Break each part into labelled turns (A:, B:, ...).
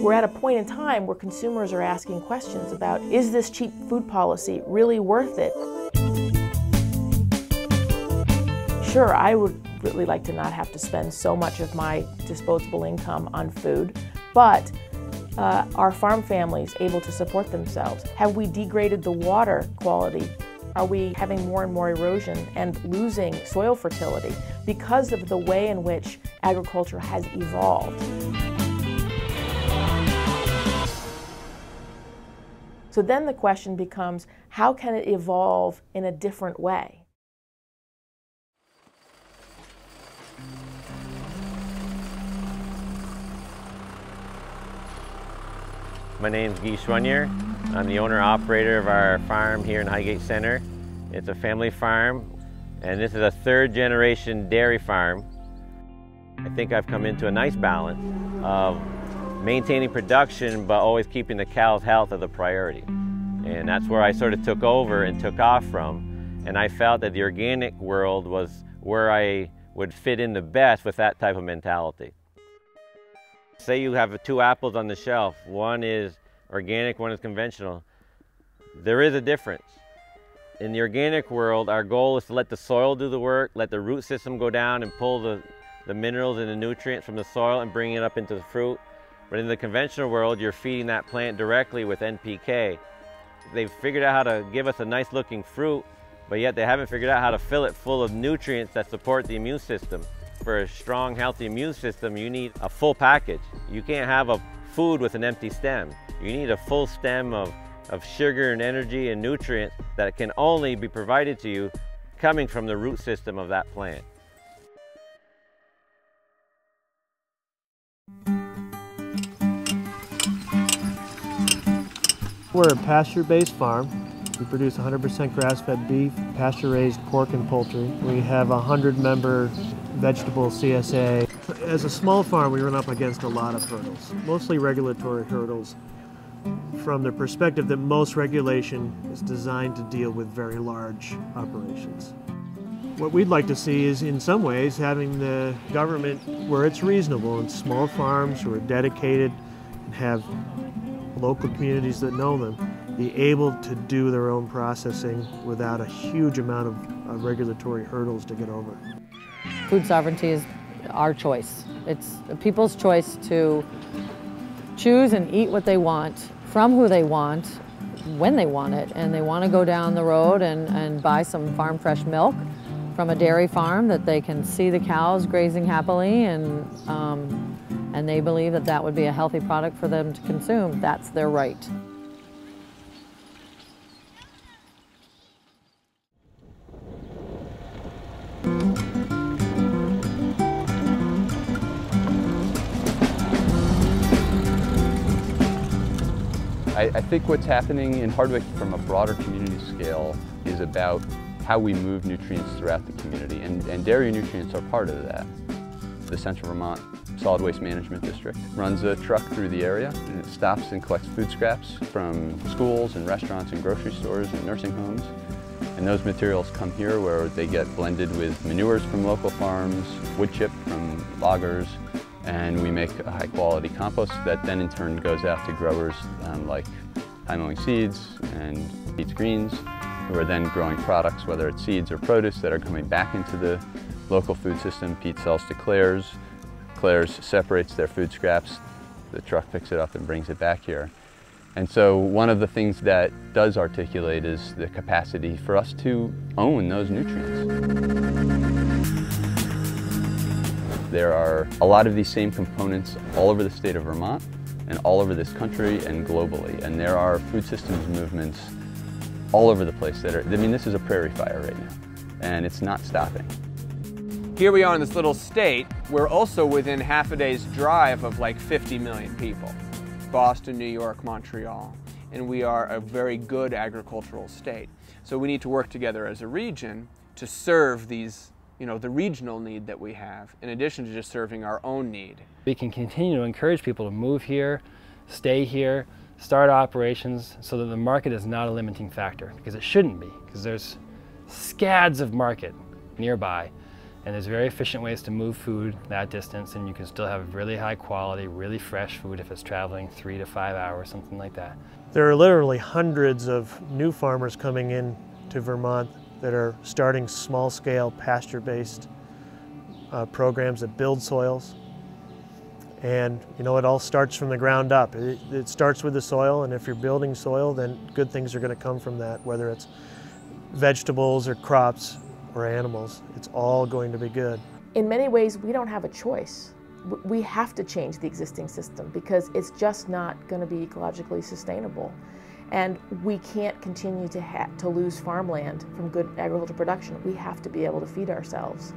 A: We're at a point in time where consumers are asking questions about, is this cheap food policy really worth it? Sure, I would really like to not have to spend so much of my disposable income on food, but are farm families able to support themselves? Have we degraded the water quality? Are we having more and more erosion and losing soil fertility because of the way in which agriculture has evolved? So then the question becomes, how can it evolve in a different way?
B: My name's Guy Schwanier. I'm the owner-operator of our farm here in Highgate Center. It's a family farm, and this is a third-generation dairy farm. I think I've come into a nice balance of maintaining production, but always keeping the cow's health as a priority. And that's where I sort of took over and took off from. And I felt that the organic world was where I would fit in the best with that type of mentality. Say you have two apples on the shelf. One is organic, one is conventional. There is a difference. In the organic world, our goal is to let the soil do the work, let the root system go down and pull the minerals and the nutrients from the soil and bring it up into the fruit. But in the conventional world, you're feeding that plant directly with NPK. They've figured out how to give us a nice looking fruit, but yet they haven't figured out how to fill it full of nutrients that support the immune system. For a strong, healthy immune system, you need a full package. You can't have a food with an empty stem. You need a full stem of sugar and energy and nutrients that can only be provided to you coming from the root system of that plant.
C: We're a pasture-based farm. We produce 100% grass-fed beef, pasture-raised pork and poultry. We have a 100-member vegetable CSA. As a small farm, we run up against a lot of hurdles, mostly regulatory hurdles, from the perspective that most regulation is designed to deal with very large operations. What we'd like to see is, in some ways, having the government where it's reasonable, and small farms who are dedicated and have local communities that know them, be able to do their own processing without a huge amount of regulatory hurdles to get over.
D: Food sovereignty is our choice. It's people's choice to choose and eat what they want, from who they want, when they want it, and they want to go down the road and buy some farm fresh milk from a dairy farm that they can see the cows grazing happily, and they believe that that would be a healthy product for them to consume. That's their right.
E: I think what's happening in Hardwick from a broader community scale is about how we move nutrients throughout the community, and dairy nutrients are part of that. The Central Vermont Solid Waste Management District runs a truck through the area, and it stops and collects food scraps from schools and restaurants and grocery stores and nursing homes. And those materials come here where they get blended with manures from local farms, wood chip from loggers, and we make a high quality compost that then in turn goes out to growers like High Mowing Seeds and Pete's Greens, who are then growing products, whether it's seeds or produce, that are coming back into the local food system. Pete sells to Claire's. Claire's separates their food scraps. The truck picks it up and brings it back here. And so one of the things that does articulate is the capacity for us to own those nutrients. There are a lot of these same components all over the state of Vermont and all over this country and globally. And there are food systems movements all over the place that are, I mean, this is a prairie fire right now, and it's not stopping.
F: Here we are in this little state. We're also within half a day's drive of like 50 million people. Boston, New York, Montreal. And we are a very good agricultural state. So we need to work together as a region to serve these, the regional need that we have, in addition to just serving our own need.
G: We can continue to encourage people to move here, stay here, start operations, so that the market is not a limiting factor, because it shouldn't be, because there's scads of market nearby, And there's very efficient ways to move food that distance, and you can still have really high quality, really fresh food if it's traveling 3 to 5 hours, something like that.
C: There are literally hundreds of new farmers coming in to Vermont that are starting small-scale pasture-based programs that build soils. And you know, it all starts from the ground up. It starts with the soil, and if you're building soil, then good things are going to come from that, whether it's vegetables or crops or animals. It's all going to be good.
A: In many ways, we don't have a choice. We have to change the existing system because it's just not going to be ecologically sustainable. And we can't continue to lose farmland from good agricultural production. We have to be able to feed ourselves.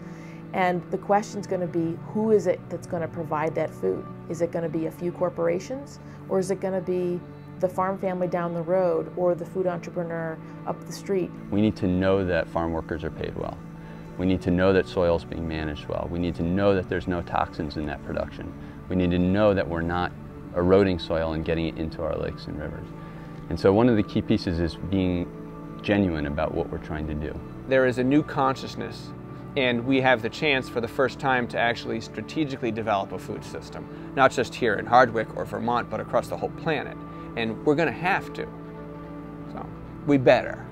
A: And the question's going to be, who is it that's going to provide that food? Is it going to be a few corporations, or is it going to be the farm family down the road or the food entrepreneur up the street?
E: We need to know that farm workers are paid well. We need to know that soil is being managed well. We need to know that there's no toxins in that production. We need to know that we're not eroding soil and getting it into our lakes and rivers. And so one of the key pieces is being genuine about what we're trying to do.
F: There is a new consciousness, and we have the chance for the first time to actually strategically develop a food system, not just here in Hardwick or Vermont, but across the whole planet. And we're going to have to. So we better.